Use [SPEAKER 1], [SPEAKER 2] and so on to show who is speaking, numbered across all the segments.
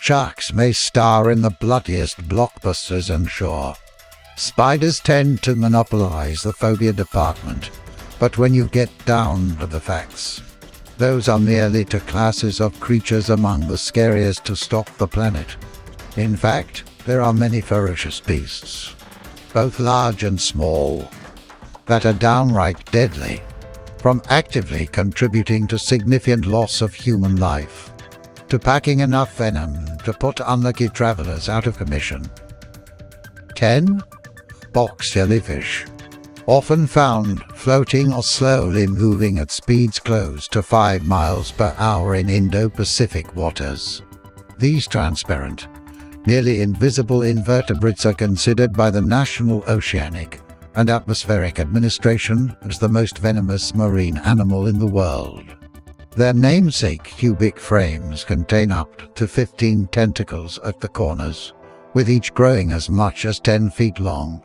[SPEAKER 1] Sharks may star in the bloodiest blockbusters, and sure, spiders tend to monopolize the phobia department, but when you get down to the facts, those are merely two classes of creatures among the scariest to stalk the planet. In fact, there are many ferocious beasts, both large and small, that are downright deadly, from actively contributing to significant loss of human life, to packing enough venom to put unlucky travelers out of commission. 10. Box jellyfish, often found floating or slowly moving at speeds close to 5 miles per hour in Indo-Pacific waters. These transparent, nearly invisible invertebrates are considered by the National Oceanic and Atmospheric Administration as the most venomous marine animal in the world. Their namesake cubic frames contain up to 15 tentacles at the corners, with each growing as much as 10 feet long,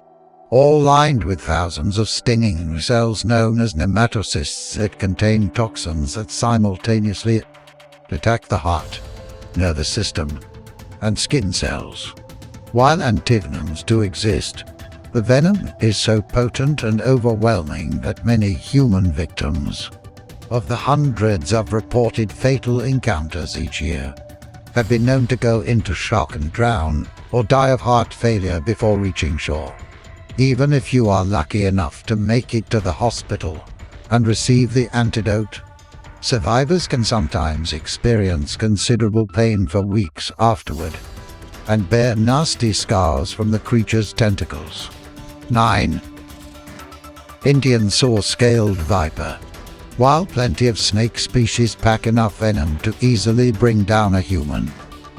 [SPEAKER 1] all lined with thousands of stinging cells known as nematocysts that contain toxins that simultaneously attack the heart, nervous system, and skin cells. While antivenoms do exist, the venom is so potent and overwhelming that many human victims, of the hundreds of reported fatal encounters each year, have been known to go into shock and drown or die of heart failure before reaching shore. Even if you are lucky enough to make it to the hospital and receive the antidote, survivors can sometimes experience considerable pain for weeks afterward and bear nasty scars from the creature's tentacles. 9. Indian saw-scaled viper. While plenty of snake species pack enough venom to easily bring down a human,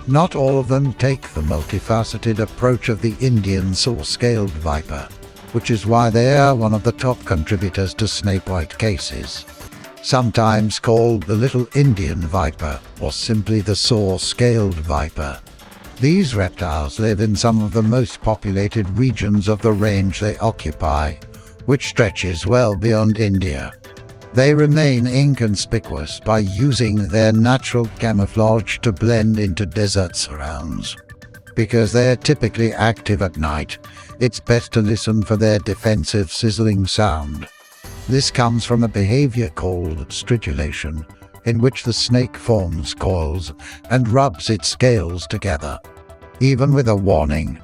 [SPEAKER 1] not all of them take the multifaceted approach of the Indian saw-scaled viper, which is why they are one of the top contributors to snakebite cases. Sometimes called the little Indian viper or simply the saw-scaled viper, these reptiles live in some of the most populated regions of the range they occupy, which stretches well beyond India. They remain inconspicuous by using their natural camouflage to blend into desert surrounds. Because they are typically active at night, it's best to listen for their defensive sizzling sound. This comes from a behavior called stridulation, in which the snake forms coils and rubs its scales together. Even with a warning,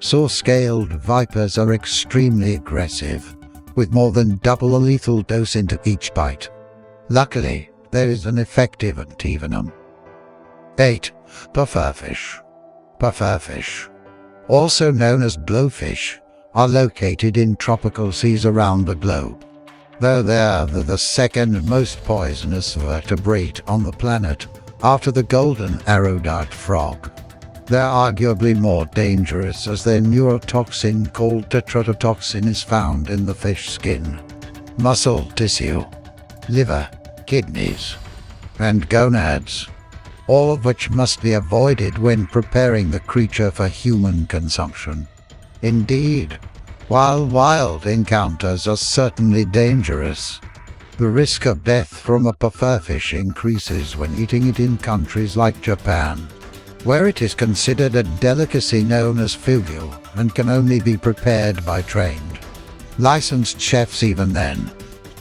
[SPEAKER 1] saw-scaled vipers are extremely aggressive, with more than double a lethal dose into each bite. Luckily, there is an effective antivenom. 8. Pufferfish. Pufferfish, also known as blowfish, are located in tropical seas around the globe. Though they are the second most poisonous vertebrate on the planet after the golden arrow-dart frog, they're arguably more dangerous as their neurotoxin called tetrodotoxin is found in the fish skin, muscle tissue, liver, kidneys, and gonads, all of which must be avoided when preparing the creature for human consumption. Indeed, while wild encounters are certainly dangerous, the risk of death from a pufferfish increases when eating it in countries like Japan, where it is considered a delicacy known as fugu and can only be prepared by trained, licensed chefs. Even then,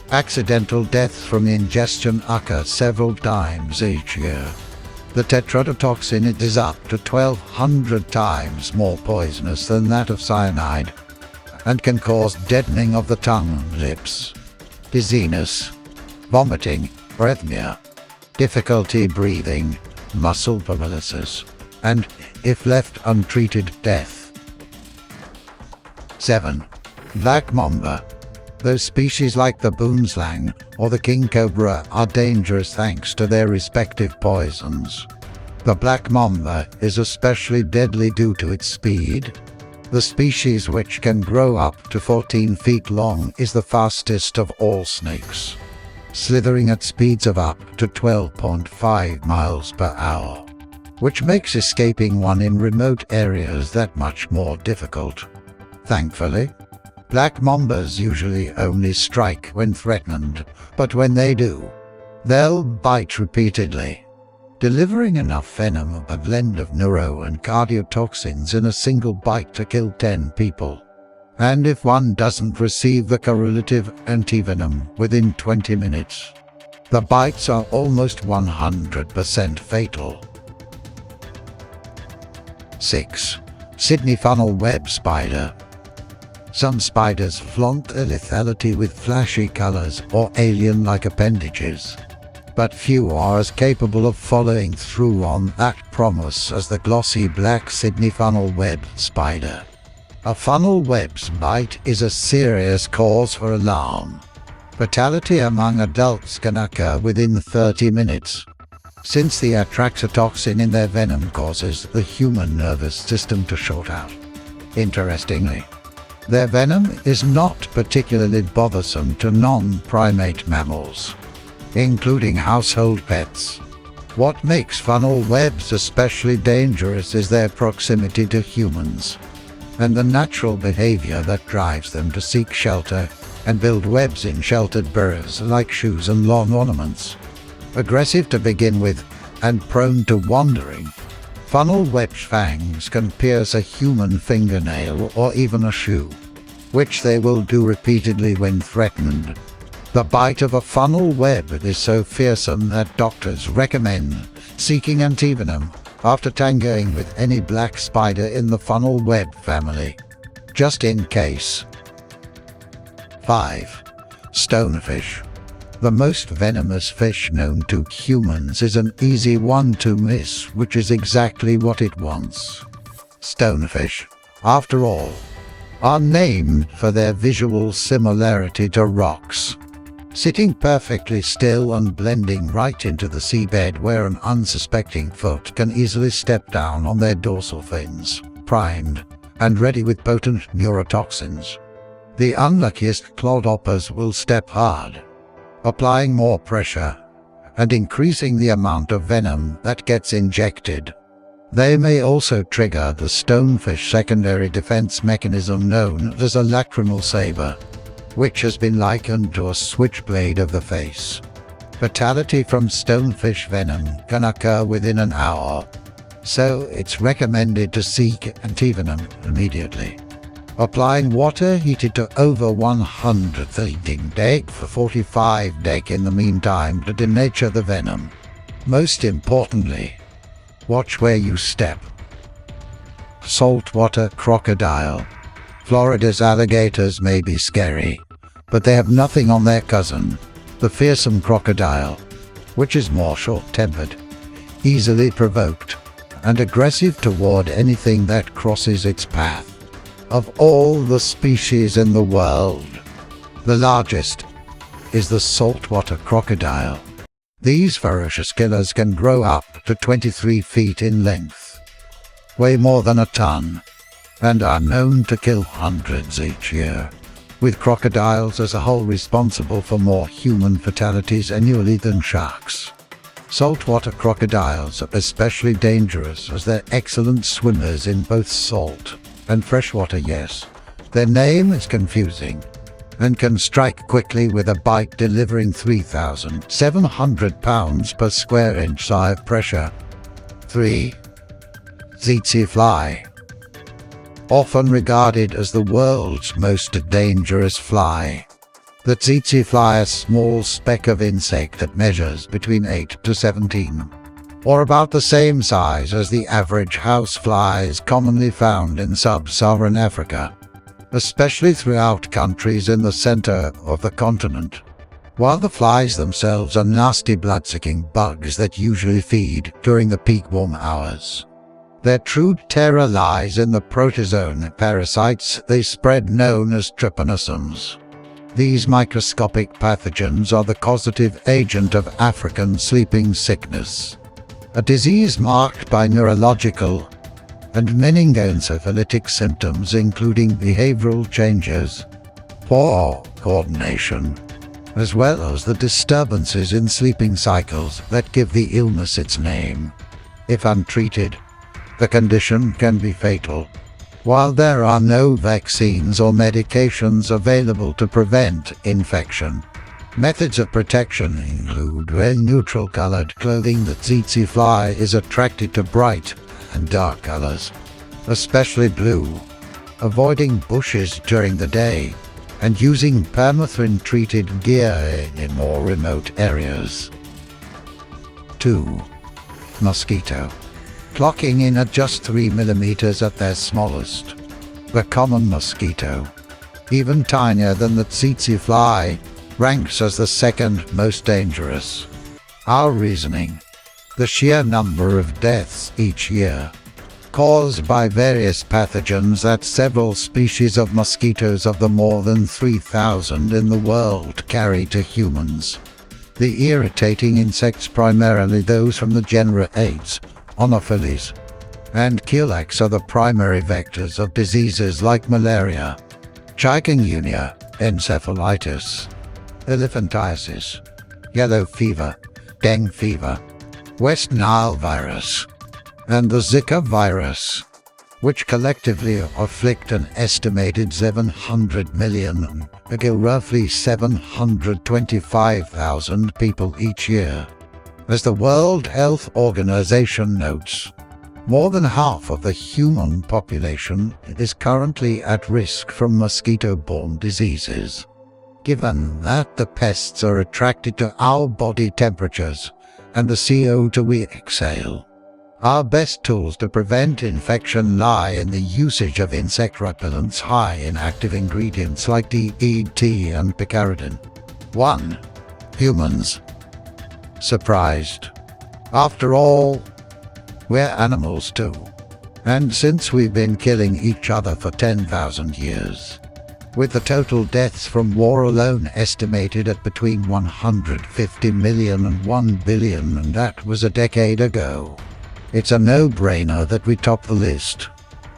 [SPEAKER 1] accidental deaths from ingestion occur several times each year. The tetrodotoxin is up to 1,200 times more poisonous than that of cyanide, and can cause deadening of the tongue and lips, dizziness, vomiting, arrhythmia, difficulty breathing, muscle paralysis, and, if left untreated, death. 7. Black mamba. Those species like the boomslang or the king cobra are dangerous thanks to their respective poisons. The black mamba is especially deadly due to its speed. The species, which can grow up to 14 feet long, is the fastest of all snakes, slithering at speeds of up to 12.5 miles per hour, which makes escaping one in remote areas that much more difficult. Thankfully, black mambas usually only strike when threatened, but when they do, they'll bite repeatedly. delivering enough venom, a blend of neuro and cardiotoxins in a single bite to kill 10 people. And if one doesn't receive the correlative antivenom within 20 minutes, the bites are almost 100% fatal. 6. Sydney funnel web spider. Some spiders flaunt their lethality with flashy colors or alien-like appendages, but few are as capable of following through on that promise as the glossy black Sydney funnel web spider. A funnel web's bite is a serious cause for alarm. Fatality among adults can occur within 30 minutes, since the atraxatoxin in their venom causes the human nervous system to short out. Interestingly, their venom is not particularly bothersome to non-primate mammals, including household pets. What makes funnel webs especially dangerous is their proximity to humans, and the natural behavior that drives them to seek shelter and build webs in sheltered burrows like shoes and lawn ornaments. Aggressive to begin with and prone to wandering, funnel web fangs can pierce a human fingernail or even a shoe, which they will do repeatedly when threatened. The bite of a funnel web is so fearsome that doctors recommend seeking antivenom after tangoing with any black spider in the funnel web family, just in case. 5. Stonefish. The most venomous fish known to humans is an easy one to miss, which is exactly what it wants. Stonefish, after all, are named for their visual similarity to rocks, sitting perfectly still and blending right into the seabed where an unsuspecting foot can easily step down on their dorsal fins, primed and ready with potent neurotoxins. The unluckiest clodhoppers will step hard, applying more pressure and increasing the amount of venom that gets injected. They may also trigger the stonefish secondary defense mechanism known as a lacrimal saber, which has been likened to a switchblade of the face. Fatality from stonefish venom can occur within an hour, so it's recommended to seek antivenom immediately. Applying water heated to over 130 deg for 45 deg in the meantime to denature the venom. Most importantly, watch where you step. Saltwater crocodile. Florida's alligators may be scary, but they have nothing on their cousin, the fearsome crocodile, which is more short-tempered, easily provoked, and aggressive toward anything that crosses its path. Of all the species in the world, the largest is the saltwater crocodile. These ferocious killers can grow up to 23 feet in length, weigh more than a ton, and are known to kill hundreds each year, with crocodiles as a whole responsible for more human fatalities annually than sharks. Saltwater crocodiles are especially dangerous as they're excellent swimmers in both salt and freshwater. Yes, their name is confusing and can strike quickly with a bite delivering 3,700 pounds per square inch of pressure. 3. Tsetse fly. Often regarded as the world's most dangerous fly, the tsetse fly is a small speck of insect that measures between 8 to 17, or about the same size as the average house flies commonly found in sub-Saharan Africa, especially throughout countries in the center of the continent. While the flies themselves are nasty blood-sucking bugs that usually feed during the peak warm hours, their true terror lies in the protozoan parasites they spread known as trypanosomes. These microscopic pathogens are the causative agent of African sleeping sickness, a disease marked by neurological and meningoencephalitic symptoms including behavioral changes, poor coordination, as well as the disturbances in sleeping cycles that give the illness its name. If untreated, the condition can be fatal. While there are no vaccines or medications available to prevent infection, Methods of protection include wearing neutral-colored clothing. The tsetse fly is attracted to bright and dark colors, especially blue, avoiding bushes during the day, and using permethrin-treated gear in more remote areas. 2. Mosquito. Clocking in at just 3 millimeters at their smallest. The common mosquito, even tinier than the tsetse fly, ranks as the second most dangerous. Our reasoning: the sheer number of deaths each year, caused by various pathogens that several species of mosquitoes of the more than 3,000 in the world carry to humans. The irritating insects, primarily those from the genera Aedes, Anopheles, and Culex, are the primary vectors of diseases like malaria, chikungunya, encephalitis, elephantiasis, yellow fever, dengue fever, West Nile virus, and the Zika virus, which collectively afflict an estimated 700 million, roughly 725,000 people each year. As the World Health Organization notes, more than half of the human population is currently at risk from mosquito-borne diseases. Given that the pests are attracted to our body temperatures and the CO2 we exhale, our best tools to prevent infection lie in the usage of insect repellents high in active ingredients like DEET and picaridin. 1. Humans. Surprised? After all, we're animals too. And since we've been killing each other for 10,000 years, with the total deaths from war alone estimated at between 150 million and 1 billion, and that was a decade ago, it's a no-brainer that we top the list.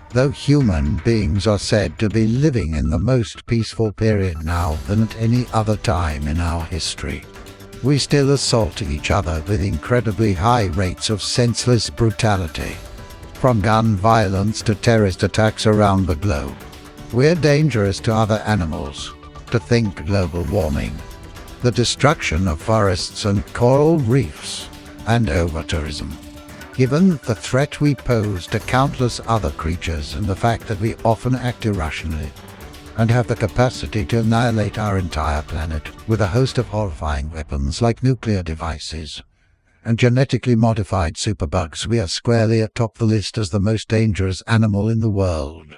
[SPEAKER 1] Though human beings are said to be living in the most peaceful period now than at any other time in our history, we still assault each other with incredibly high rates of senseless brutality. From gun violence to terrorist attacks around the globe, we're dangerous to other animals. To think global warming, the destruction of forests and coral reefs, and over-tourism. Given the threat we pose to countless other creatures and the fact that we often act irrationally, and have the capacity to annihilate our entire planet with a host of horrifying weapons like nuclear devices and genetically modified superbugs, we are squarely atop the list as the most dangerous animal in the world.